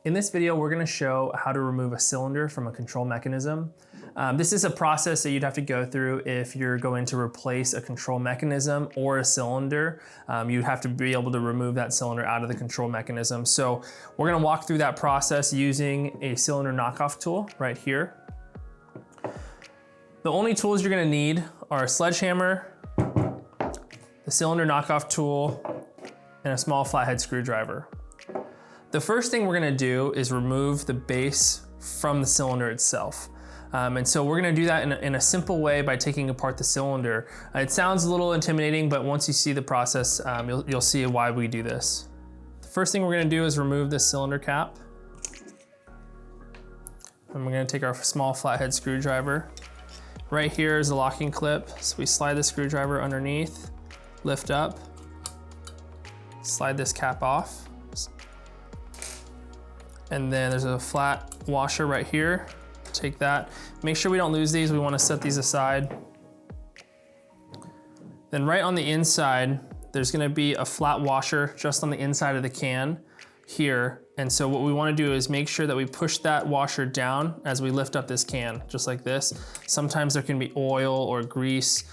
In this video, we're gonna show how to remove a cylinder from a control mechanism. This is a process that you'd have to go through if you're going to replace a control mechanism or a cylinder. You'd have to be able to remove that cylinder out of the control mechanism. So we're gonna walk through that process using a cylinder knockoff tool right here. The only tools you're gonna need are a sledgehammer, the cylinder knockoff tool, and a small flathead screwdriver. The first thing we're gonna do is remove the base from the cylinder itself. And so we're gonna do that in a simple way by taking apart the cylinder. It sounds a little intimidating, but once you see the process, you'll see why we do this. The first thing we're gonna do is remove the cylinder cap. And we're gonna take our small flathead screwdriver. Right here is the locking clip. So we slide the screwdriver underneath, lift up, slide this cap off. And then there's a flat washer right here. Take that. Make sure we don't lose these. We want to set these aside. Then right on the inside, there's going to be a flat washer just on the inside of the can here. And so what we want to do is make sure that we push that washer down as we lift up this can, just like this. Sometimes there can be oil or grease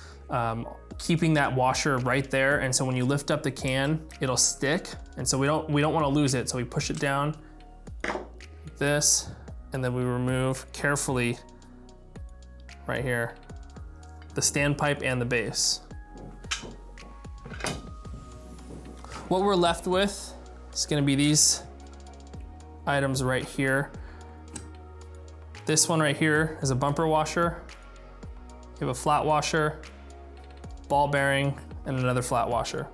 keeping that washer right there. And so when you lift up the can, it'll stick. And so we don't want to lose it. So we push it down like this, and then we remove carefully right here, the standpipe and the base. What we're left with is gonna be these items right here. This one right here is a bumper washer. You have a flat washer, ball bearing, and another flat washer.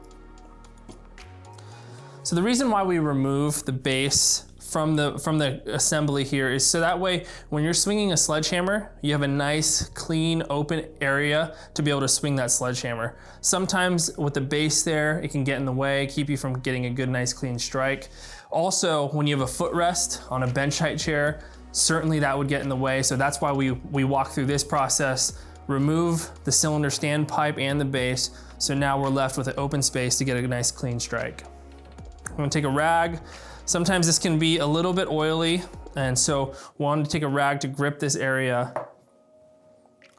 So the reason why we remove the base from the assembly here is so that way when you're swinging a sledgehammer, you have a nice, clean, open area to be able to swing that sledgehammer. Sometimes with the base there, it can get in the way, keep you from getting a good, nice, clean strike. Also, when you have a footrest on a bench height chair, certainly that would get in the way. So that's why we walk through this process, remove the cylinder standpipe and the base. So now we're left with an open space to get a nice, clean strike. I'm gonna take a rag. Sometimes this can be a little bit oily, and so we want to take a rag to grip this area.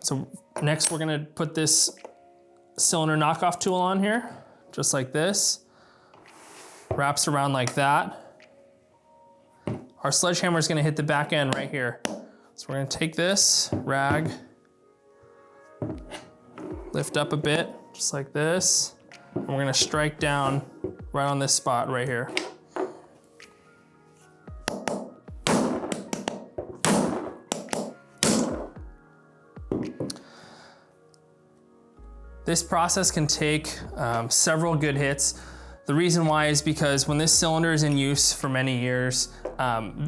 So next we're gonna put this cylinder knockoff tool on here, just like this. Wraps around like that. Our sledgehammer is gonna hit the back end right here. So we're gonna take this rag, lift up a bit, just like this, and we're gonna strike down right on this spot right here. This process can take several good hits. The reason why is because when this cylinder is in use for many years,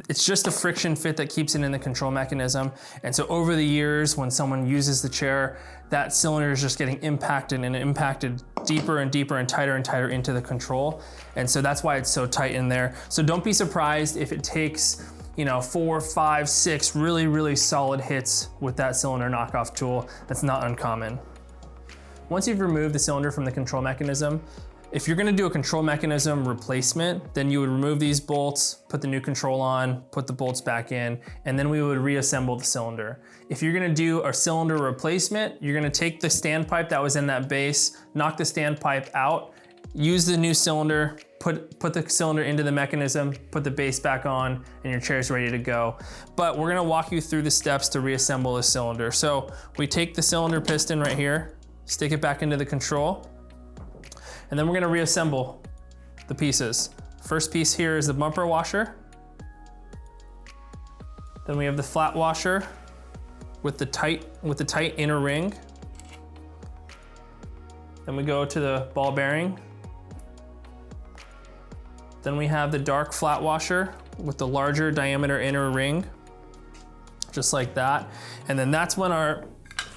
it's just a friction fit that keeps it in the control mechanism. And so over the years, when someone uses the chair, that cylinder is just getting impacted and impacted deeper and deeper and tighter into the control. And so that's why it's so tight in there. So don't be surprised if it takes 4, 5, 6 really, really solid hits with that cylinder knockoff tool. That's not uncommon. Once you've removed the cylinder from the control mechanism, if you're gonna do a control mechanism replacement, then you would remove these bolts, put the new control on, put the bolts back in, and then we would reassemble the cylinder. If you're gonna do a cylinder replacement, you're gonna take the standpipe that was in that base, knock the standpipe out, use the new cylinder, put the cylinder into the mechanism, put the base back on, and your chair's ready to go. But we're gonna walk you through the steps to reassemble the cylinder. So we take the cylinder piston right here, stick it back into the control, and then we're gonna reassemble the pieces. First piece here is the bumper washer. Then we have the flat washer with the tight inner ring. Then we go to the ball bearing. Then we have the dark flat washer with the larger diameter inner ring, just like that. And then that's when our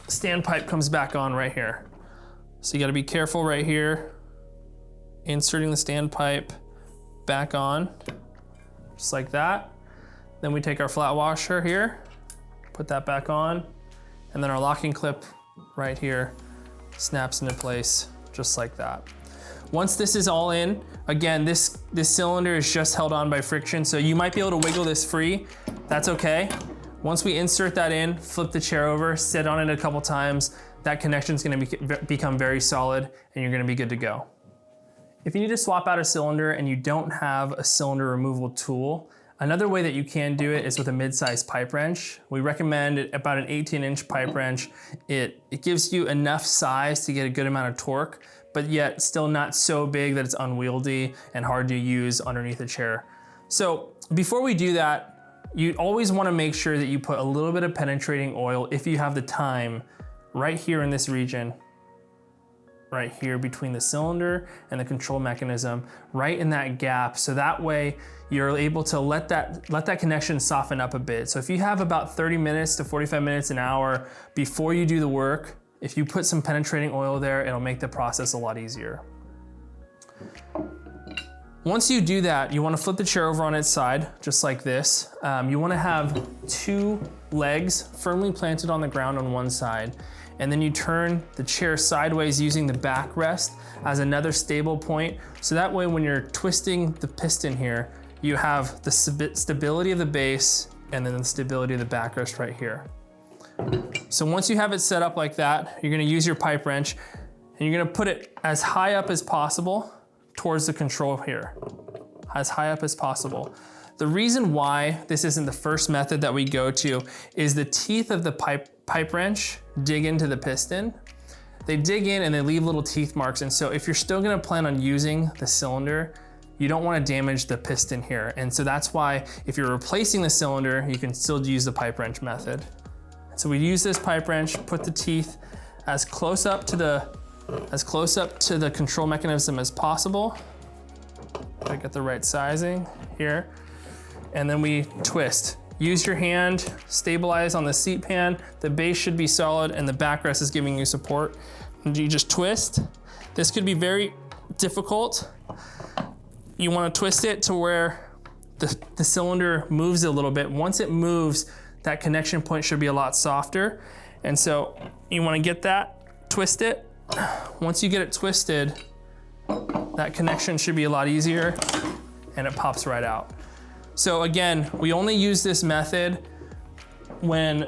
standpipe comes back on right here. So you gotta be careful right here, inserting the standpipe back on, just like that. Then we take our flat washer here, put that back on, and then our locking clip right here snaps into place, just like that. Once this is all in, again, this cylinder is just held on by friction, so you might be able to wiggle this free. That's okay. Once we insert that in, flip the chair over, sit on it a couple times, that connection is going to become very solid and you're going to be good to go. If you need to swap out a cylinder and you don't have a cylinder removal tool, another way that you can do it is with a mid-sized pipe wrench. We recommend about an 18-inch pipe wrench. It gives you enough size to get a good amount of torque, but yet still not so big that it's unwieldy and hard to use underneath a chair. So before we do that, you always want to make sure that you put a little bit of penetrating oil, if you have the time, right here in this region, right here between the cylinder and the control mechanism, right in that gap. So that way you're able to let that connection soften up a bit. So if you have about 30 minutes to 45 minutes an hour before you do the work, if you put some penetrating oil there, it'll make the process a lot easier. Once you do that, you want to flip the chair over on its side, just like this. You want to have 2 legs firmly planted on the ground on one side, and then you turn the chair sideways using the backrest as another stable point. So that way when you're twisting the piston here, you have the stability of the base and then the stability of the backrest right here. So once you have it set up like that, you're going to use your pipe wrench and you're going to put it as high up as possible towards the control here, as high up as possible. The reason why this isn't the first method that we go to is the teeth of the pipe wrench dig into the piston. They dig in and they leave little teeth marks. And so if you're still gonna plan on using the cylinder, you don't wanna damage the piston here. And so that's why if you're replacing the cylinder, you can still use the pipe wrench method. So we use this pipe wrench, put the teeth as close up to the control mechanism as possible. I get the right sizing here. And then we twist. Use your hand, stabilize on the seat pan. The base should be solid and the backrest is giving you support. And you just twist. This could be very difficult. You want to twist it to where the cylinder moves a little bit. Once it moves, that connection point should be a lot softer. And so you want to get that, twist it. Once you get it twisted, that connection should be a lot easier and it pops right out. So again, we only use this method when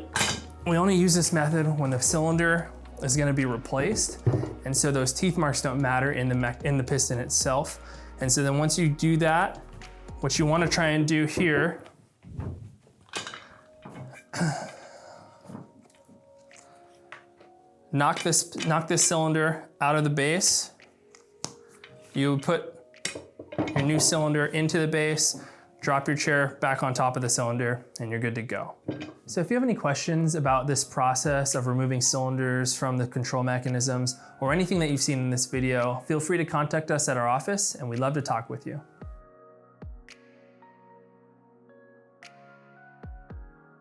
the cylinder is going to be replaced, and so those teeth marks don't matter in the piston itself. And so then once you do that, what you want to try and do here knock this cylinder out of the base. You put your new cylinder into the base, drop your chair back on top of the cylinder, and you're good to go. So if you have any questions about this process of removing cylinders from the control mechanisms or anything that you've seen in this video, feel free to contact us at our office and we'd love to talk with you.